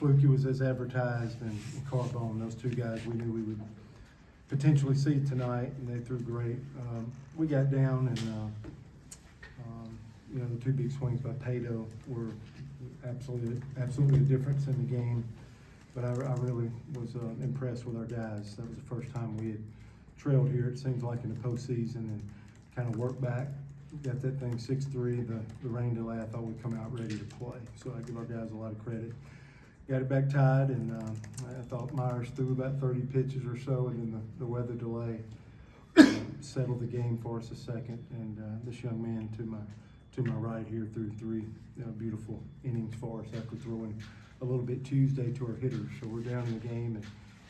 Fluky was as advertised, and Carbone, those two guys we knew we would potentially see tonight, and they threw great. We got down, and you know, the two big swings by Pato were absolutely a difference in the game. But I really was impressed with our guys. That was the first time we had trailed here, it seems like, in the postseason, and kind of worked back. Got that thing 6-3, the rain delay. I thought we'd come out ready to play. So I give our guys a lot of credit. Got it back tied, and I thought Myers threw about 30 pitches or so, and then the weather delay settled the game for us a second. And this young man to my right here threw three beautiful innings for us after throwing a little bit Tuesday to our hitters. So we're down in the game, and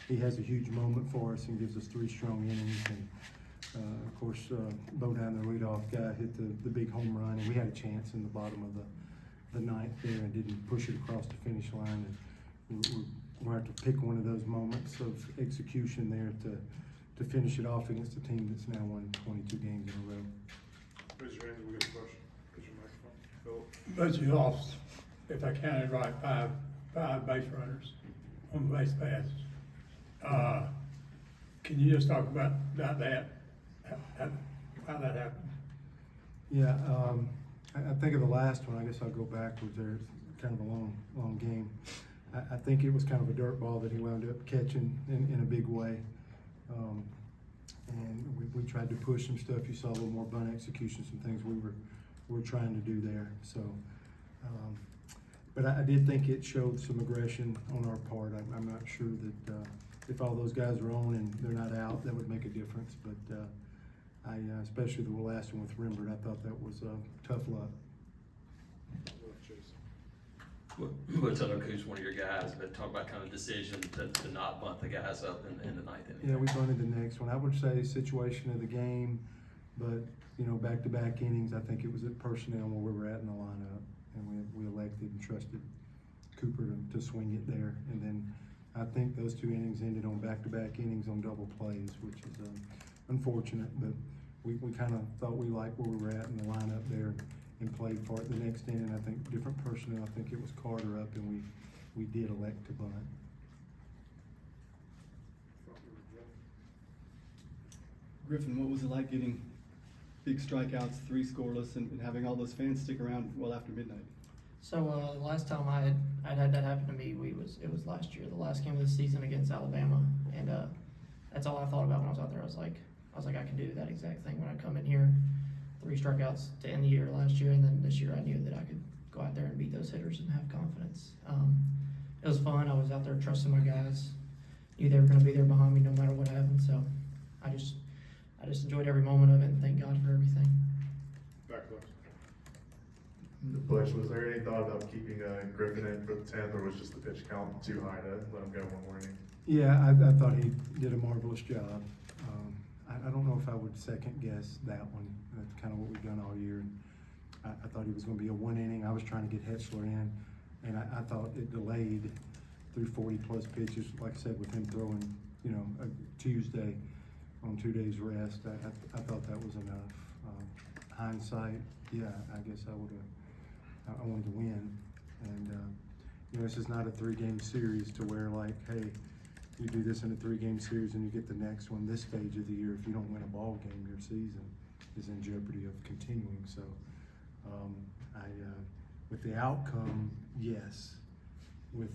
he has a huge moment for us and gives us three strong innings. And of course, Bo Down, the leadoff guy, hit the big home run, and we had a chance in the bottom of the ninth there and didn't push it across the finish line. And we're going to have to pick one of those moments of execution there to finish it off against a team that's now won 22 games in a row. Raise your hand if we get a question. Get your microphone. Philip. But you lost, if I counted right, five base runners on the base passes. Can you just talk about that, how that happened? Yeah, I think of the last one. I guess I'll go backwards there. It's kind of a long game. I think it was kind of a dirt ball that he wound up catching in a big way. And we tried to push some stuff. You saw a little more bunt execution, some things we were trying to do there. So, but I did think it showed some aggression on our part. I'm not sure that if all those guys are on and they're not out, that would make a difference. But I, especially the last one with Rembert, I thought that was tough luck. Butch, I know Coach, one of your guys, but talk about kind of decision to not bunt the guys up in the ninth inning. Yeah, we bunted the next one. I would say situation of the game, but you know, back-to-back innings, I think it was at personnel where we were at in the lineup, and we elected and trusted Cooper to swing it there. And then I think those two innings ended on back-to-back innings on double plays, which is unfortunate, but we kind of thought we liked where we were at in the lineup there and played for it. The next inning, I think different personnel. I think it was Carter up, and we did elect to bunt. Griffin, what was it like getting big strikeouts, 3 scoreless, and having all those fans stick around well after midnight? So the last time I'd had that happen to me, it was last year, the last game of the season against Alabama, and that's all I thought about when I was out there. I was like, I can do that exact thing when I come in here. 3 strikeouts to end the year last year, and then this year I knew that I could go out there and beat those hitters and have confidence. It was fun. I was out there trusting my guys. Knew they were going to be there behind me no matter what happened. So I just enjoyed every moment of it, and thank God for everything. Back left. Butch, was there any thought about keeping Griffin in for the 10th, or was just the pitch count too high to let him go one more inning? Yeah, I thought he did a marvelous job. I don't know if I would second guess that one. That's kind of what we've done all year. I thought he was going to be a 1 inning. I was trying to get Hetzler in, and I thought it delayed through 40-plus pitches. Like I said, with him throwing, you know, a Tuesday on 2 days rest, I thought that was enough. Hindsight, yeah, I guess I wanted to win. And, you know, this is not a 3-game series to where, like, hey, you do this in a 3-game series and you get the next one this stage of the year. If you don't win a ball game, your season is in jeopardy of continuing. So, with the outcome, yes. With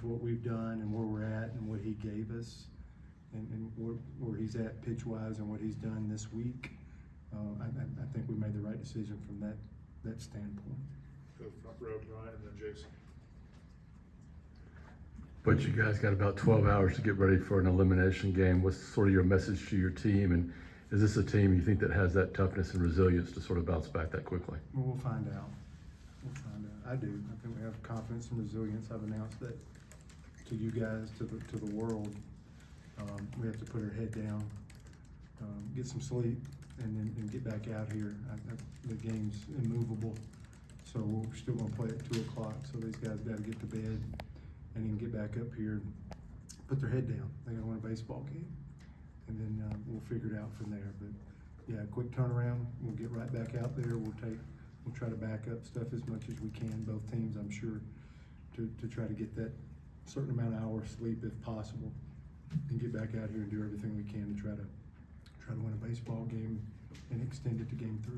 what we've done and where we're at and what he gave us, and where he's at pitch-wise and what he's done this week, I think we made the right decision from that standpoint. Go to the front row, Brian, and then Jason. But you guys got about 12 hours to get ready for an elimination game. What's sort of your message to your team? And is this a team you think that has that toughness and resilience to sort of bounce back that quickly? Well, we'll find out. I do. I think we have confidence and resilience. I've announced that to you guys, to the world. We have to put our head down, get some sleep, and get back out here. The game's immovable, so we're still going to play at 2 o'clock. So these guys got to get to bed and then get back up here, put their head down. They got to win a baseball game, and then we'll figure it out from there. But yeah, quick turnaround. We'll get right back out there. We'll try to back up stuff as much as we can. Both teams, I'm sure, to try to get that certain amount of hours sleep if possible, and get back out here and do everything we can to try to win a baseball game and extend it to game 3.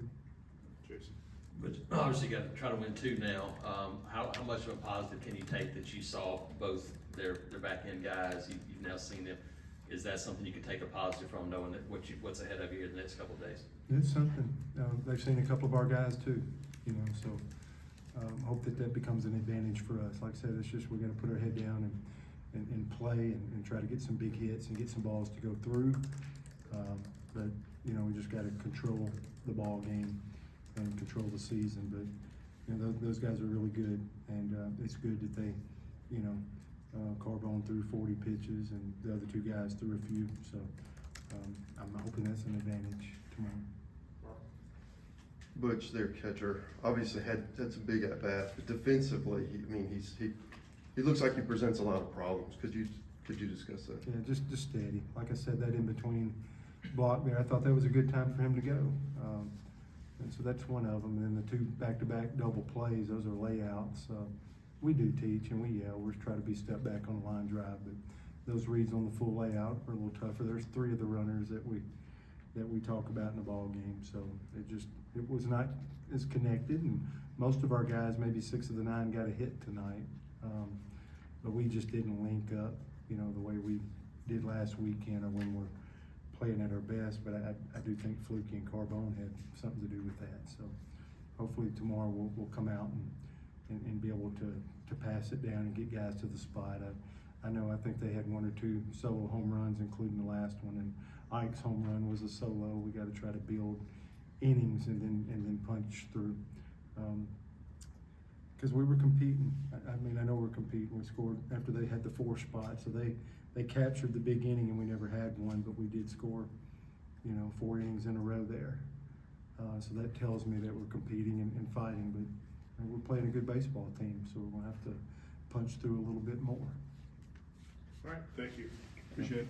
Jason? But obviously you got to try to win 2 now. How much of a positive can you take that you saw both their back end guys, you've now seen them? Is that something you can take a positive from, knowing that what's ahead of you in the next couple of days? It's something. They've seen a couple of our guys too, so hope that becomes an advantage for us. Like I said, it's just, we gotta put our head down and play and try to get some big hits and get some balls to go through. But, we just gotta control the ball game and control the season. But, those guys are really good, and it's good that they, Carbone threw 40 pitches and the other 2 guys threw a few. So I'm hoping that's an advantage tomorrow. Butch, their catcher, obviously had some big at bats, but defensively, he looks like he presents a lot of problems. Could you discuss that? Yeah, just steady. Like I said, that in between block there, I thought that was a good time for him to go. And so that's one of them. And then the 2 back-to-back double plays, those are layouts. We do teach and we yell. We're trying to be step back on the line drive, but those reads on the full layout are a little tougher. There's 3 of the runners that we talk about in the ball game. So it was not as connected, and most of our guys, maybe 6 of the 9, got a hit tonight. But we just didn't link up, the way we did last weekend or when we're playing at our best. But I do think Fluky and Carbone had something to do with that. So hopefully tomorrow we'll come out and be able to pass it down and get guys to the spot. I think they had 1 or 2 solo home runs, including the last one, and Ike's home run was a solo. We got to try to build innings and then punch through. Because we were competing. I know we're competing. We scored after they had the 4 spot, so they captured the big inning and we never had one, but we did score, 4 innings in a row there. So that tells me that we're competing and fighting, but we're playing a good baseball team, so we're gonna have to punch through a little bit more. All right, thank you. Appreciate it.